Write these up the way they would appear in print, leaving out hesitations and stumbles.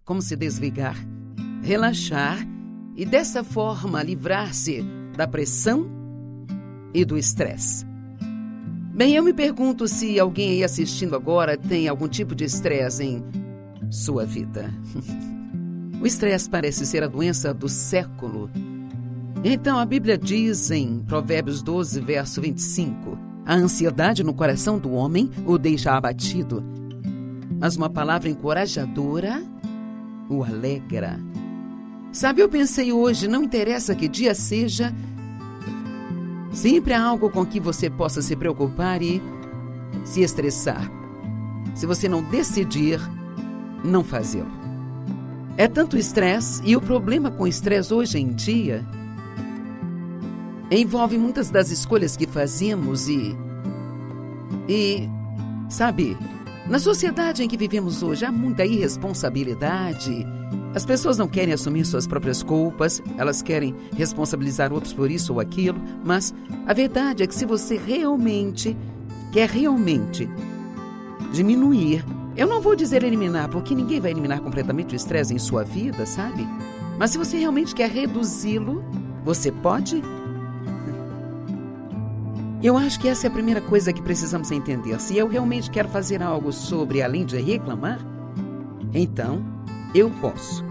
como se desligar, relaxar e dessa forma livrar-se da pressão e do estresse. Bem, eu me pergunto se alguém aí assistindo agora tem algum tipo de estresse em sua vida. O estresse parece ser a doença do século. Então a Bíblia diz em Provérbios 12, verso 25, a ansiedade no coração do homem o deixa abatido, mas uma palavra encorajadora o alegra. Sabe, eu pensei hoje, não interessa que dia seja, sempre há algo com que você possa se preocupar e se estressar. Se você não decidir, não fazê-lo. É tanto estresse, e o problema com o estresse hoje em dia envolve muitas das escolhas que fazemos e sabe, na sociedade em que vivemos hoje há muita irresponsabilidade. As pessoas não querem assumir suas próprias culpas, elas querem responsabilizar outros por isso ou aquilo, mas a verdade é que se você quer realmente diminuir, eu não vou dizer eliminar, porque ninguém vai eliminar completamente o estresse em sua vida, sabe? Mas se você realmente quer reduzi-lo, você pode? Eu acho que essa é a primeira coisa que precisamos entender. Se eu realmente quero fazer algo sobre, além de reclamar, então eu posso.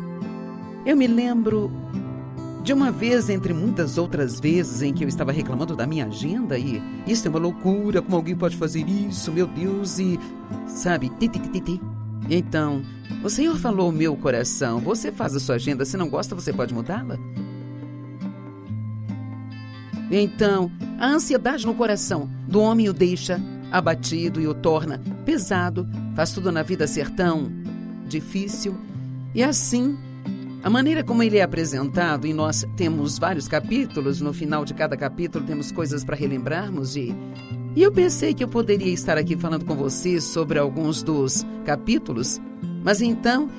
Eu me lembro de uma vez, entre muitas outras vezes, em que eu estava reclamando da minha agenda e isso é uma loucura, como alguém pode fazer isso, meu Deus, e sabe, Então, o Senhor falou ao meu coração, você faz a sua agenda, se não gosta, você pode mudá-la? Então, a ansiedade no coração do homem o deixa abatido e o torna pesado, faz tudo na vida ser tão difícil. E assim, a maneira como ele é apresentado, e nós temos vários capítulos, no final de cada capítulo temos coisas para relembrarmos, e eu pensei que eu poderia estar aqui falando com vocês sobre alguns dos capítulos, mas então,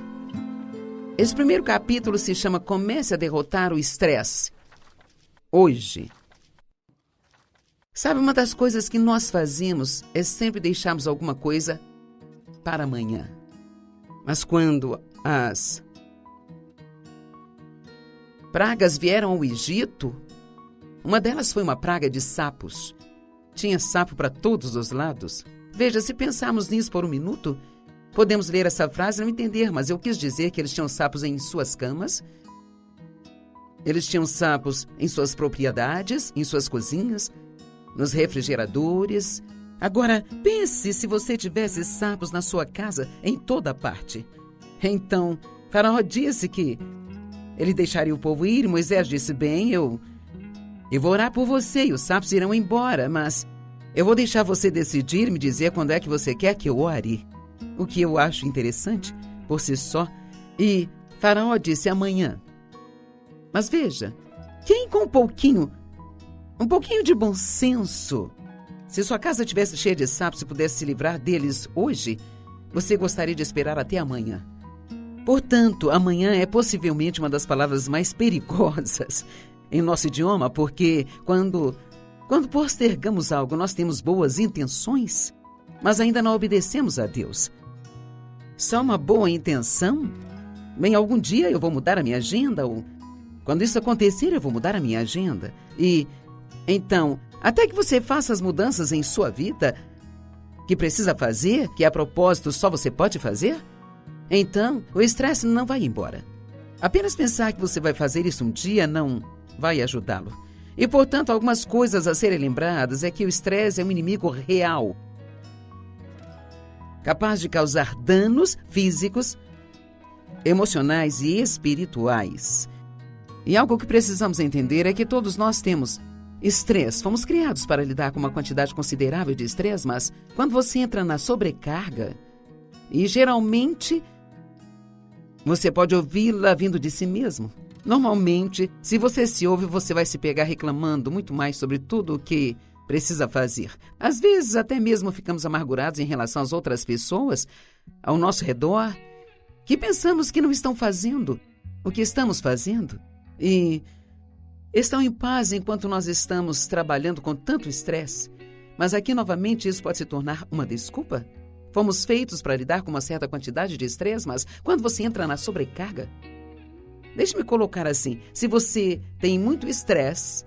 esse primeiro capítulo se chama Comece a Derrotar o Estresse. Hoje. Sabe, uma das coisas que nós fazemos é sempre deixarmos alguma coisa para amanhã. Mas quando as pragas vieram ao Egito, uma delas foi uma praga de sapos. Tinha sapo para todos os lados. Veja, se pensarmos nisso por um minuto, podemos ler essa frase e não entender, mas eu quis dizer que eles tinham sapos em suas camas, eles tinham sapos em suas propriedades, em suas cozinhas, nos refrigeradores. Agora, pense se você tivesse sapos na sua casa em toda parte. Então, Faraó disse que ele deixaria o povo ir. Moisés disse, bem, eu vou orar por você e os sapos irão embora, mas eu vou deixar você decidir e me dizer quando é que você quer que eu ore. O que eu acho interessante por si só. E Faraó disse amanhã. Mas veja, quem com um pouquinho de bom senso, se sua casa estivesse cheia de sapos e pudesse se livrar deles hoje, você gostaria de esperar até amanhã. Portanto, amanhã é possivelmente uma das palavras mais perigosas em nosso idioma, porque quando postergamos algo, nós temos boas intenções, mas ainda não obedecemos a Deus. Só uma boa intenção? Bem, algum dia eu vou mudar a minha agenda, ou quando isso acontecer, eu vou mudar a minha agenda. E então, até que você faça as mudanças em sua vida que precisa fazer, que a propósito só você pode fazer, então o estresse não vai embora. Apenas pensar que você vai fazer isso um dia não vai ajudá-lo. E, portanto, algumas coisas a serem lembradas é que o estresse é um inimigo real, capaz de causar danos físicos, emocionais e espirituais. E algo que precisamos entender é que todos nós temos estresse. Fomos criados para lidar com uma quantidade considerável de estresse, mas quando você entra na sobrecarga, e geralmente você pode ouvi-la vindo de si mesmo. Normalmente, se você se ouve, você vai se pegar reclamando muito mais sobre tudo o que precisa fazer. Às vezes, até mesmo ficamos amargurados em relação às outras pessoas ao nosso redor, que pensamos que não estão fazendo o que estamos fazendo. E estão em paz enquanto nós estamos trabalhando com tanto estresse. Mas aqui, novamente, isso pode se tornar uma desculpa. fomos feitos para lidar com uma certa quantidade de estresse, mas quando você entra na sobrecarga, deixe-me colocar assim, se você tem muito estresse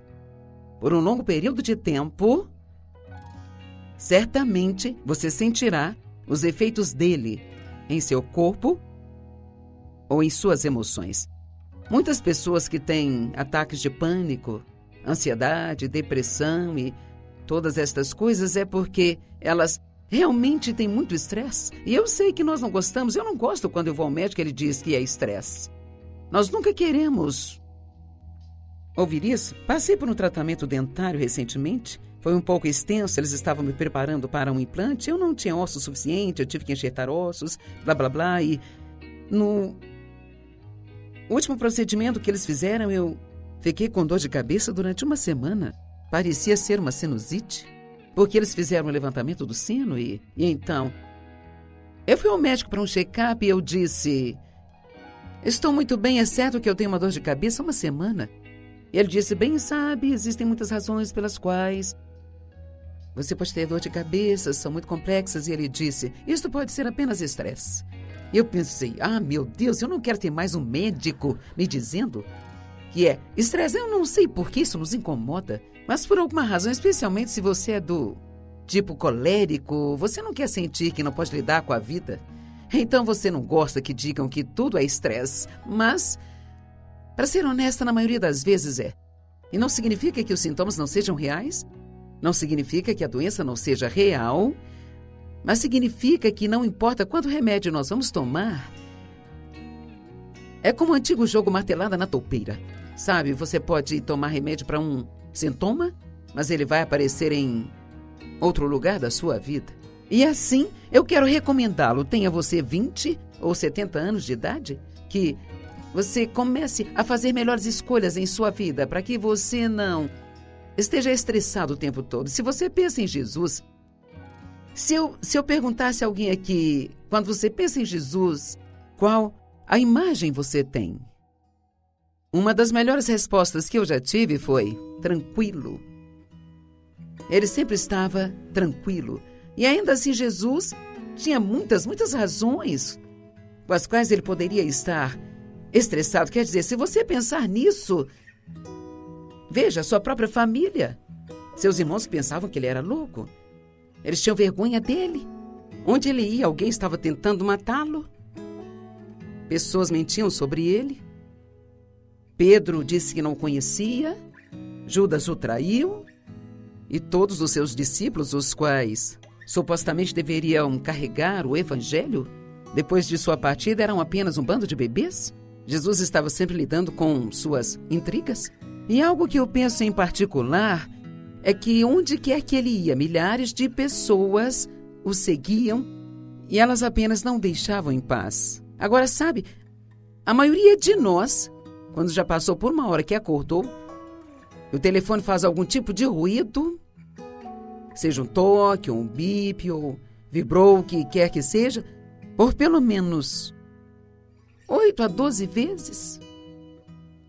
por um longo período de tempo, certamente você sentirá os efeitos dele em seu corpo ou em suas emoções. Muitas pessoas que têm ataques de pânico, ansiedade, depressão e todas estas coisas é porque elas realmente têm muito estresse. E eu sei que nós não gostamos, eu não gosto quando eu vou ao médico e ele diz que é estresse. Nós nunca queremos ouvir isso. Passei por um tratamento dentário recentemente. Foi um pouco extenso, eles estavam me preparando para um implante. Eu não tinha osso suficiente, eu tive que enxertar ossos, blá, blá, blá. E no último procedimento que eles fizeram, eu fiquei com dor de cabeça durante uma semana. Parecia ser uma sinusite, porque eles fizeram um levantamento do sino e então eu fui ao médico para um check-up e eu disse: estou muito bem, exceto que eu tenho uma dor de cabeça há uma semana. E ele disse: bem sabe, existem muitas razões pelas quais você pode ter dor de cabeça, são muito complexas. E ele disse: isto pode ser apenas estresse. E eu pensei: meu Deus, eu não quero ter mais um médico me dizendo que é estresse. Eu não sei por que isso nos incomoda, mas por alguma razão, especialmente se você é do tipo colérico, você não quer sentir que não pode lidar com a vida. Então você não gosta que digam que tudo é estresse, mas, para ser honesta, na maioria das vezes é. E não significa que os sintomas não sejam reais, não significa que a doença não seja real, mas significa que não importa quanto remédio nós vamos tomar. É como o antigo jogo martelada na toupeira. Sabe, você pode tomar remédio para um sintoma, mas ele vai aparecer em outro lugar da sua vida. E assim, eu quero recomendá-lo, tenha você 20 ou 70 anos de idade, que você comece a fazer melhores escolhas em sua vida, para que você não esteja estressado o tempo todo. Se você pensa em Jesus, se eu perguntasse a alguém aqui, quando você pensa em Jesus, qual a imagem você tem? Uma das melhores respostas que eu já tive foi: tranquilo. Ele sempre estava tranquilo. E ainda assim, Jesus tinha muitas razões com as quais ele poderia estar estressado. Quer dizer, se você pensar nisso, veja, sua própria família. Seus irmãos pensavam que ele era louco. Eles tinham vergonha dele. Onde ele ia, alguém estava tentando matá-lo. Pessoas mentiam sobre ele. Pedro disse que não o conhecia. Judas o traiu. E todos os seus discípulos, os quais supostamente deveriam carregar o evangelho, depois de sua partida eram apenas um bando de bebês? Jesus estava sempre lidando com suas intrigas. E algo que eu penso em particular é que onde quer que ele ia, milhares de pessoas o seguiam e elas apenas não deixavam em paz. Agora, sabe, a maioria de nós, quando já passou por uma hora que acordou, o telefone faz algum tipo de ruído, seja um toque, ou um bip, ou vibrou, o que quer que seja, por pelo menos 8 a 12 vezes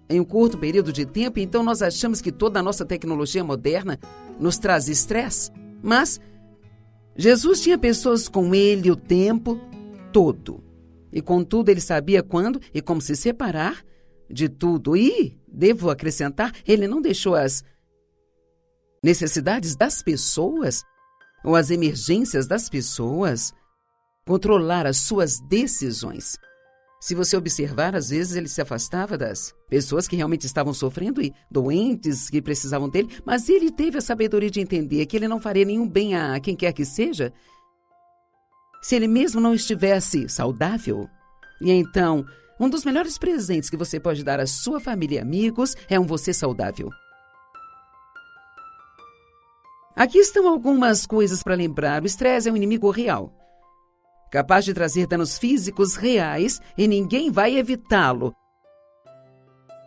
em um curto período de tempo. Então nós achamos que toda a nossa tecnologia moderna nos traz estresse, mas Jesus tinha pessoas com ele o tempo todo. E contudo ele sabia quando e como se separar de tudo. E, devo acrescentar, ele não deixou as necessidades das pessoas ou as emergências das pessoas controlar as suas decisões. Se você observar, às vezes ele se afastava das pessoas que realmente estavam sofrendo e doentes que precisavam dele, mas ele teve a sabedoria de entender que ele não faria nenhum bem a quem quer que seja se ele mesmo não estivesse saudável. E então, um dos melhores presentes que você pode dar à sua família e amigos é um você saudável. Aqui estão algumas coisas para lembrar. O estresse é um inimigo real, capaz de trazer danos físicos reais e ninguém vai evitá-lo.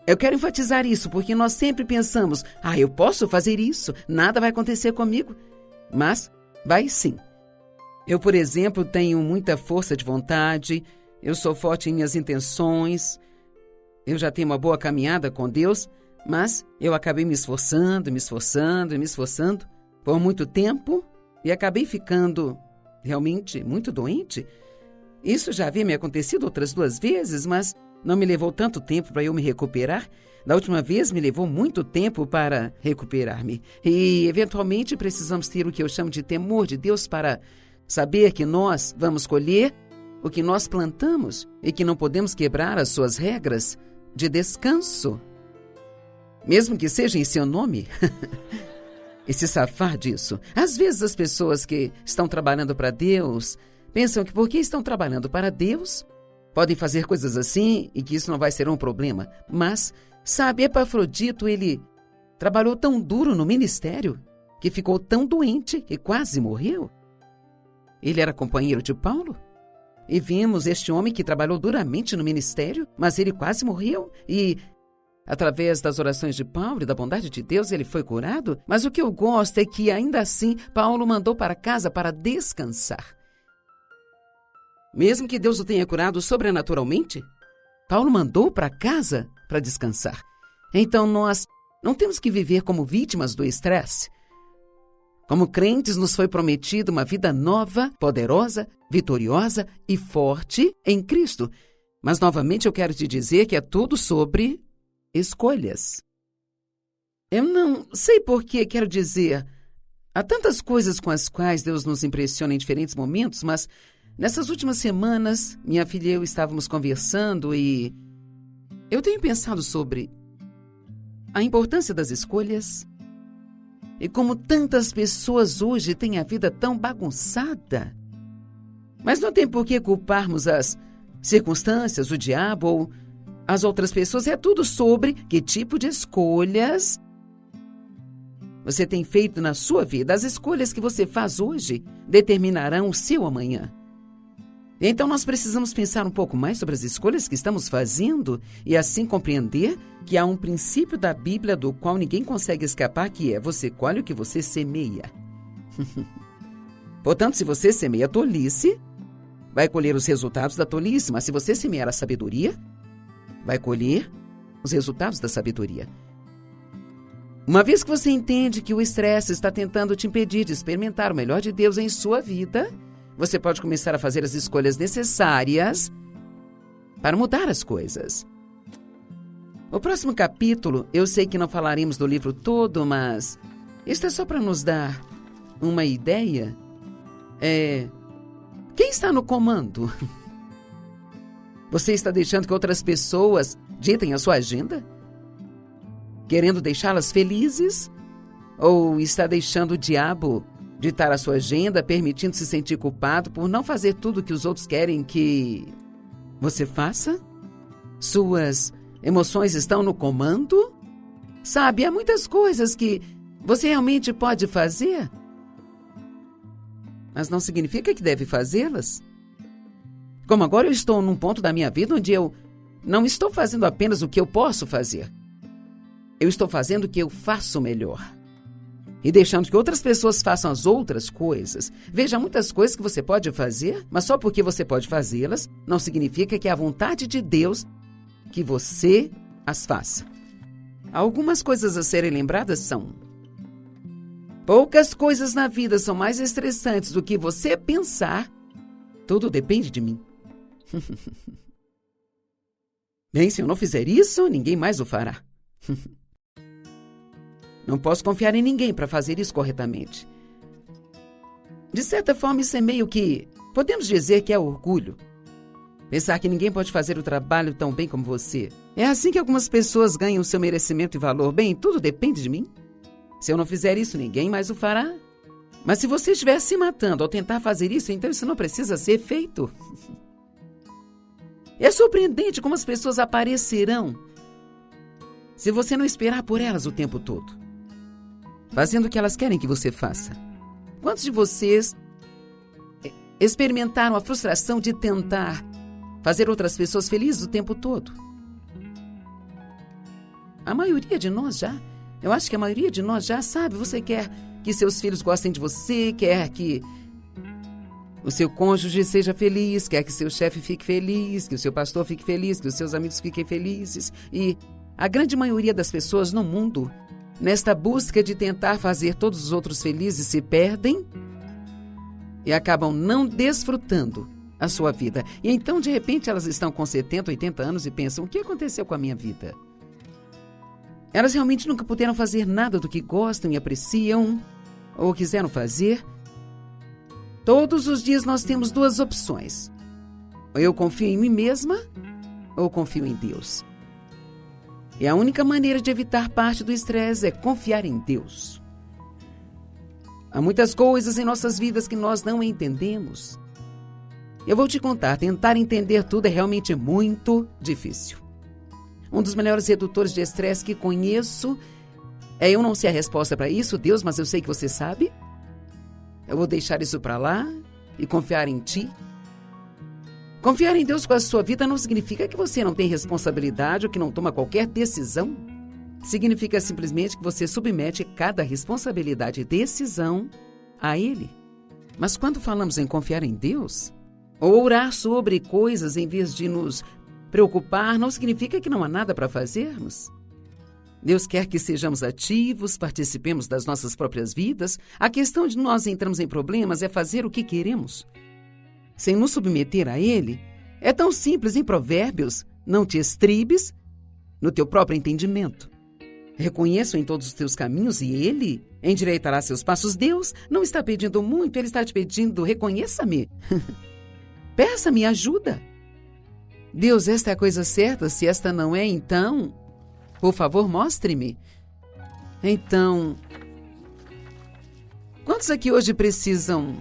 Eu quero enfatizar isso porque nós sempre pensamos: eu posso fazer isso, nada vai acontecer comigo. Mas vai sim. Eu, por exemplo, tenho muita força de vontade, eu sou forte em minhas intenções, eu já tenho uma boa caminhada com Deus, mas eu acabei me esforçando por muito tempo e acabei ficando realmente muito doente. Isso já havia me acontecido outras 2 vezes, mas não me levou tanto tempo para eu me recuperar. Da última vez me levou muito tempo para recuperar-me. E, eventualmente, precisamos ter o que eu chamo de temor de Deus para saber que nós vamos colher o que nós plantamos e que não podemos quebrar as suas regras de descanso, mesmo que seja em seu nome. E se safar disso. Às vezes as pessoas que estão trabalhando para Deus pensam que porque estão trabalhando para Deus, podem fazer coisas assim e que isso não vai ser um problema. Mas, sabe, Epafrodito, ele trabalhou tão duro no ministério que ficou tão doente que quase morreu. Ele era companheiro de Paulo. E vimos este homem que trabalhou duramente no ministério, mas ele quase morreu e, através das orações de Paulo e da bondade de Deus, ele foi curado. Mas o que eu gosto é que, ainda assim, Paulo mandou para casa para descansar. Mesmo que Deus o tenha curado sobrenaturalmente, Paulo mandou para casa para descansar. Então, nós não temos que viver como vítimas do estresse. Como crentes, nos foi prometido uma vida nova, poderosa, vitoriosa e forte em Cristo. Mas, novamente, eu quero te dizer que é tudo sobre escolhas. Eu não sei por que quero dizer. Há tantas coisas com as quais Deus nos impressiona em diferentes momentos, mas nessas últimas semanas, minha filha e eu estávamos conversando e eu tenho pensado sobre a importância das escolhas e como tantas pessoas hoje têm a vida tão bagunçada. Mas não tem por que culparmos as circunstâncias, o diabo ou as outras pessoas. É tudo sobre que tipo de escolhas você tem feito na sua vida. As escolhas que você faz hoje determinarão o seu amanhã. Então nós precisamos pensar um pouco mais sobre as escolhas que estamos fazendo e assim compreender que há um princípio da Bíblia do qual ninguém consegue escapar, que é: você colhe o que você semeia. Portanto, se você semeia tolice, vai colher os resultados da tolice, mas se você semear a sabedoria, vai colher os resultados da sabedoria. Uma vez que você entende que o estresse está tentando te impedir de experimentar o melhor de Deus em sua vida, você pode começar a fazer as escolhas necessárias para mudar as coisas. O próximo capítulo, eu sei que não falaremos do livro todo, mas isso é só para nos dar uma ideia. Quem está no comando? Você está deixando que outras pessoas ditem a sua agenda? Querendo deixá-las felizes? Ou está deixando o diabo ditar a sua agenda, permitindo se sentir culpado por não fazer tudo o que os outros querem que você faça? Suas emoções estão no comando? Sabe, há muitas coisas que você realmente pode fazer, mas não significa que deve fazê-las. Como agora eu estou num ponto da minha vida onde eu não estou fazendo apenas o que eu posso fazer. Eu estou fazendo o que eu faço melhor. E deixando que outras pessoas façam as outras coisas. Veja, muitas coisas que você pode fazer, mas só porque você pode fazê-las, não significa que é a vontade de Deus que você as faça. Algumas coisas a serem lembradas são: poucas coisas na vida são mais estressantes do que você pensar. Tudo depende de mim. Bem, se eu não fizer isso, ninguém mais o fará. Não posso confiar em ninguém para fazer isso corretamente. De certa forma, isso é meio que podemos dizer que é orgulho. Pensar que ninguém pode fazer o trabalho tão bem como você. É assim que algumas pessoas ganham seu merecimento e valor. Bem, tudo depende de mim. Se eu não fizer isso, ninguém mais o fará. Mas se você estiver se matando ao tentar fazer isso, então isso não precisa ser feito. É surpreendente como as pessoas aparecerão se você não esperar por elas o tempo todo, fazendo o que elas querem que você faça. Quantos de vocês experimentaram a frustração de tentar fazer outras pessoas felizes o tempo todo? A maioria de nós já. Eu acho que a maioria de nós já sabe. Você quer que seus filhos gostem de você, quer que o seu cônjuge seja feliz, quer que seu chefe fique feliz, que o seu pastor fique feliz, que os seus amigos fiquem felizes. E a grande maioria das pessoas no mundo, nesta busca de tentar fazer todos os outros felizes, se perdem e acabam não desfrutando a sua vida. E então, de repente, elas estão com 70, 80 anos e pensam: o que aconteceu com a minha vida? Elas realmente nunca puderam fazer nada do que gostam e apreciam ou quiseram fazer. Todos os dias nós temos duas opções: ou eu confio em mim mesma ou confio em Deus. E a única maneira de evitar parte do estresse é confiar em Deus. Há muitas coisas em nossas vidas que nós não entendemos. Eu vou te contar, tentar entender tudo é realmente muito difícil. Um dos melhores redutores de estresse que conheço é: eu não sei a resposta para isso, Deus, mas eu sei que você sabe. Eu vou deixar isso para lá e confiar em Ti. Confiar em Deus com a sua vida não significa que você não tem responsabilidade ou que não toma qualquer decisão. Significa simplesmente que você submete cada responsabilidade e decisão a Ele. Mas quando falamos em confiar em Deus, ou orar sobre coisas em vez de nos preocupar, não significa que não há nada para fazermos. Deus quer que sejamos ativos, participemos das nossas próprias vidas. A questão de nós entrarmos em problemas é fazer o que queremos, sem nos submeter a Ele. É tão simples em Provérbios: não te estribes no teu próprio entendimento. Reconheça em todos os teus caminhos e Ele endireitará seus passos. Deus não está pedindo muito, Ele está te pedindo: reconheça-me. Peça-me ajuda. Deus, esta é a coisa certa. Se esta não é, então, por favor, mostre-me. Então, quantos aqui hoje precisam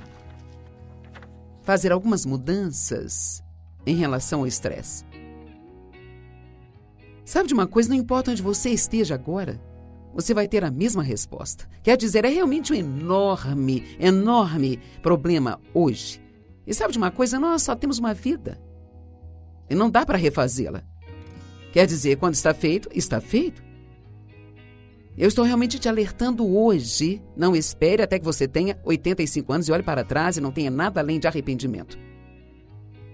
fazer algumas mudanças em relação ao estresse? Sabe de uma coisa? Não importa onde você esteja agora, você vai ter a mesma resposta. Quer dizer, é realmente um enorme problema hoje. E sabe de uma coisa? Nós só temos uma vida e não dá para refazê-la. Quer dizer, quando está feito, está feito. Eu estou realmente te alertando hoje. Não espere até que você tenha 85 anos e olhe para trás e não tenha nada além de arrependimento.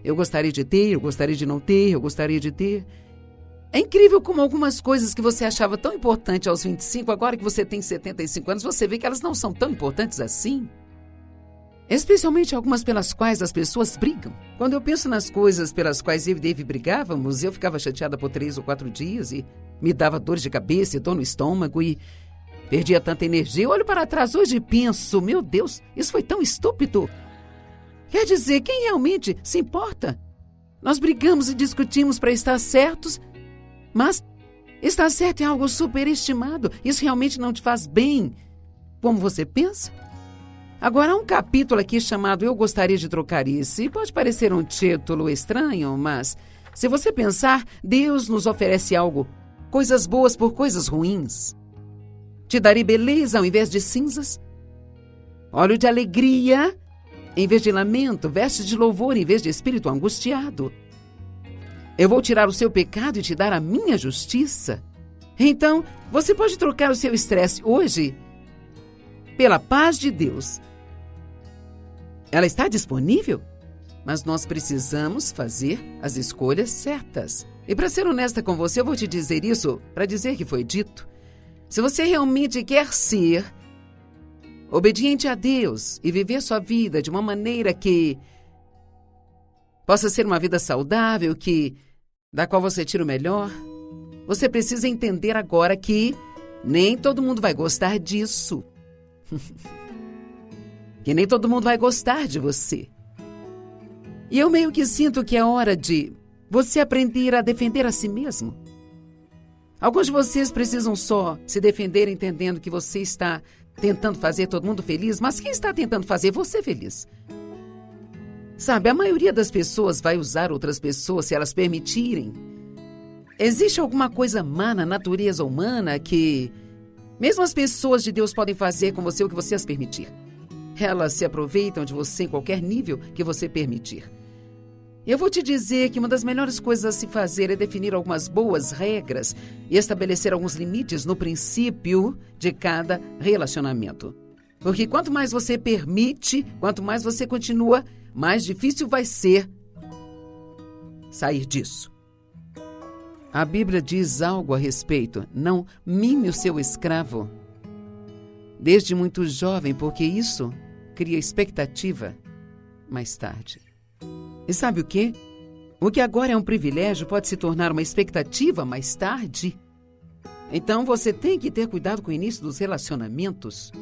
Eu gostaria de ter, eu gostaria de não ter, eu gostaria de ter. É incrível como algumas coisas que você achava tão importantes aos 25, agora que você tem 75 anos, você vê que elas não são tão importantes assim. Especialmente algumas pelas quais as pessoas brigam. Quando eu penso nas coisas pelas quais eu e Dave brigávamos, eu ficava chateada por 3 ou 4 dias e me dava dores de cabeça e dor no estômago e perdia tanta energia. Eu olho para trás hoje e penso: meu Deus, isso foi tão estúpido. Quer dizer, quem realmente se importa? Nós brigamos e discutimos para estar certos, mas estar certo é algo superestimado. Isso realmente não te faz bem como você pensa? Agora, há um capítulo aqui chamado Eu Gostaria de Trocar Isso. E pode parecer um título estranho, mas se você pensar, Deus nos oferece algo: coisas boas por coisas ruins. Te darei beleza ao invés de cinzas, óleo de alegria em vez de lamento, vestes de louvor em vez de espírito angustiado. Eu vou tirar o seu pecado e te dar a minha justiça. Então, você pode trocar o seu estresse hoje pela paz de Deus. Ela está disponível, mas nós precisamos fazer as escolhas certas. E para ser honesta com você, eu vou te dizer isso para dizer que foi dito. Se você realmente quer ser obediente a Deus e viver sua vida de uma maneira que possa ser uma vida saudável, da qual você tira o melhor, você precisa entender agora que nem todo mundo vai gostar disso. Que nem todo mundo vai gostar de você. E eu meio que sinto que é hora de você aprender a defender a si mesmo. Alguns de vocês precisam só se defender entendendo que você está tentando fazer todo mundo feliz, mas quem está tentando fazer você feliz? Sabe, a maioria das pessoas vai usar outras pessoas se elas permitirem. Existe alguma coisa má na natureza humana que mesmo as pessoas de Deus podem fazer com você o que você as permitir. Elas se aproveitam de você em qualquer nível que você permitir. Eu vou te dizer que uma das melhores coisas a se fazer é definir algumas boas regras e estabelecer alguns limites no princípio de cada relacionamento. Porque quanto mais você permite, quanto mais você continua, mais difícil vai ser sair disso. A Bíblia diz algo a respeito: não mime o seu escravo desde muito jovem, porque isso cria expectativa mais tarde. E sabe o quê? O que agora é um privilégio pode se tornar uma expectativa mais tarde. Então você tem que ter cuidado com o início dos relacionamentos.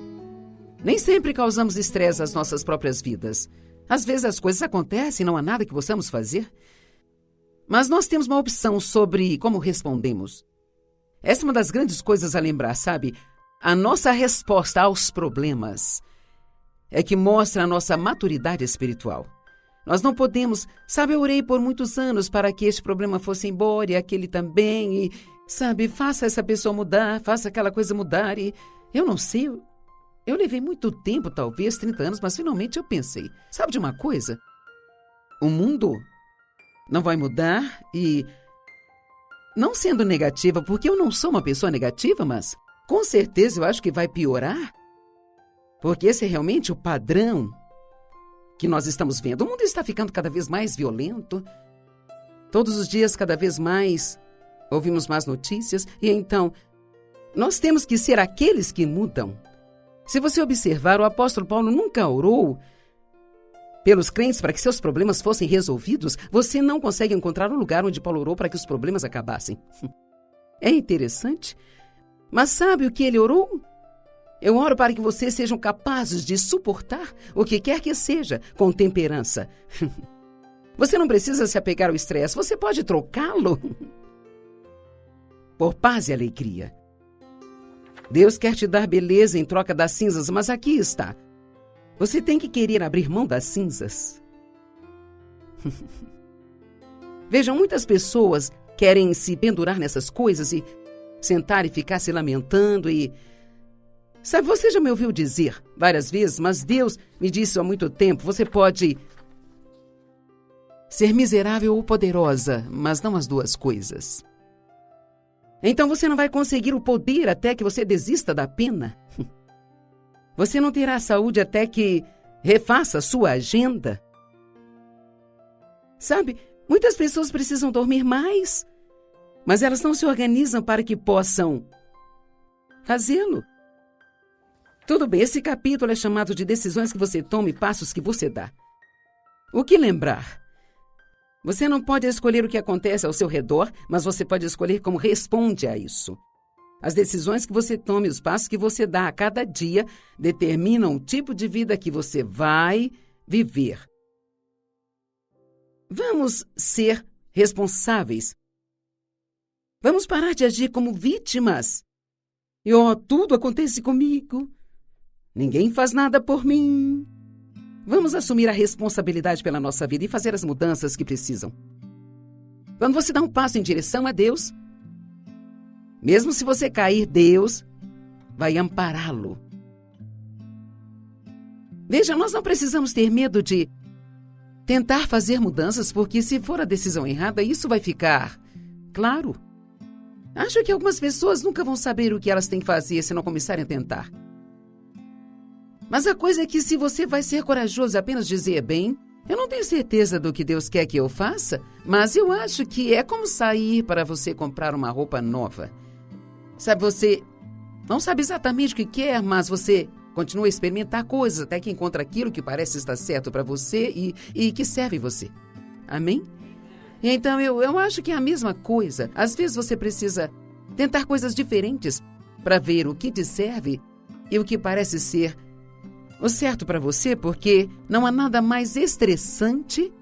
Nem sempre causamos estresse às nossas próprias vidas. Às vezes as coisas acontecem e não há nada que possamos fazer. Mas nós temos uma opção sobre como respondemos. Essa é uma das grandes coisas a lembrar, sabe? A nossa resposta aos problemas é que mostra a nossa maturidade espiritual. Nós não podemos... Sabe, eu orei por muitos anos para que este problema fosse embora e aquele também. E, sabe, faça essa pessoa mudar, faça aquela coisa mudar. E eu não sei... Eu levei muito tempo, talvez 30 anos, mas finalmente eu pensei. Sabe de uma coisa? O mundo não vai mudar e... Não sendo negativa, porque eu não sou uma pessoa negativa, mas com certeza eu acho que vai piorar. Porque esse é realmente o padrão que nós estamos vendo. O mundo está ficando cada vez mais violento. Todos os dias, cada vez mais, ouvimos más notícias. E então, nós temos que ser aqueles que mudam. Se você observar, o apóstolo Paulo nunca orou pelos crentes para que seus problemas fossem resolvidos. Você não consegue encontrar um lugar onde Paulo orou para que os problemas acabassem. É interessante. Mas sabe o que ele orou? Eu oro para que vocês sejam capazes de suportar o que quer que seja com temperança. Você não precisa se apegar ao estresse, você pode trocá-lo por paz e alegria. Deus quer te dar beleza em troca das cinzas, mas aqui está. Você tem que querer abrir mão das cinzas. Vejam, muitas pessoas querem se pendurar nessas coisas e sentar e ficar se lamentando e... Sabe, você já me ouviu dizer várias vezes, mas Deus me disse há muito tempo, você pode ser miserável ou poderosa, mas não as duas coisas. Então você não vai conseguir o poder até que você desista da pena. Você não terá saúde até que refaça a sua agenda. Sabe, muitas pessoas precisam dormir mais, mas elas não se organizam para que possam fazê-lo. Tudo bem, esse capítulo é chamado de decisões que você toma e passos que você dá. O que lembrar? Você não pode escolher o que acontece ao seu redor, mas você pode escolher como responde a isso. As decisões que você toma e os passos que você dá a cada dia determinam o tipo de vida que você vai viver. Vamos ser responsáveis. Vamos parar de agir como vítimas. E, tudo acontece comigo. Ninguém faz nada por mim. Vamos assumir a responsabilidade pela nossa vida e fazer as mudanças que precisam. Quando você dá um passo em direção a Deus, mesmo se você cair, Deus vai ampará-lo. Veja, nós não precisamos ter medo de tentar fazer mudanças, porque se for a decisão errada, isso vai ficar claro. Acho que algumas pessoas nunca vão saber o que elas têm que fazer se não começarem a tentar. Mas a coisa é que se você vai ser corajoso e apenas dizer, bem, eu não tenho certeza do que Deus quer que eu faça, mas eu acho que é como sair para você comprar uma roupa nova. Sabe, você não sabe exatamente o que quer, mas você continua a experimentar coisas até que encontra aquilo que parece estar certo para você e que serve você. Amém? Então, eu acho que é a mesma coisa. Às vezes você precisa tentar coisas diferentes para ver o que te serve e o que parece ser o certo para você, porque não há nada mais estressante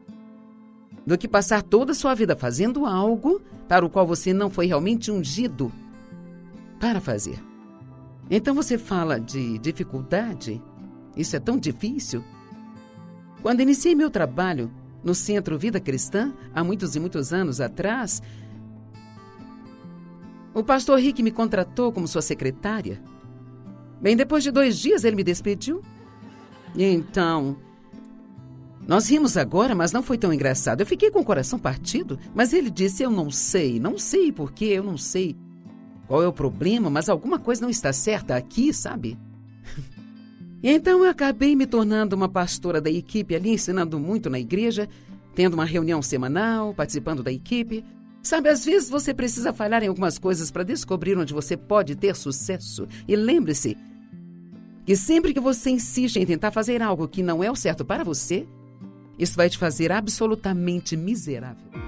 do que passar toda a sua vida fazendo algo para o qual você não foi realmente ungido para fazer. Então você fala de dificuldade? Isso é tão difícil? Quando iniciei meu trabalho no Centro Vida Cristã, há muitos e muitos anos atrás, o pastor Rick me contratou como sua secretária. Bem, depois de 2 dias ele me despediu. Então, nós rimos agora, mas não foi tão engraçado. Eu fiquei com o coração partido, mas ele disse, eu não sei por quê, eu não sei qual é o problema, mas alguma coisa não está certa aqui, sabe? E então eu acabei me tornando uma pastora da equipe ali, ensinando muito na igreja, tendo uma reunião semanal, participando da equipe. Sabe, às vezes você precisa falhar em algumas coisas para descobrir onde você pode ter sucesso. E lembre-se que sempre que você insiste em tentar fazer algo que não é o certo para você, Isso vai te fazer absolutamente miserável.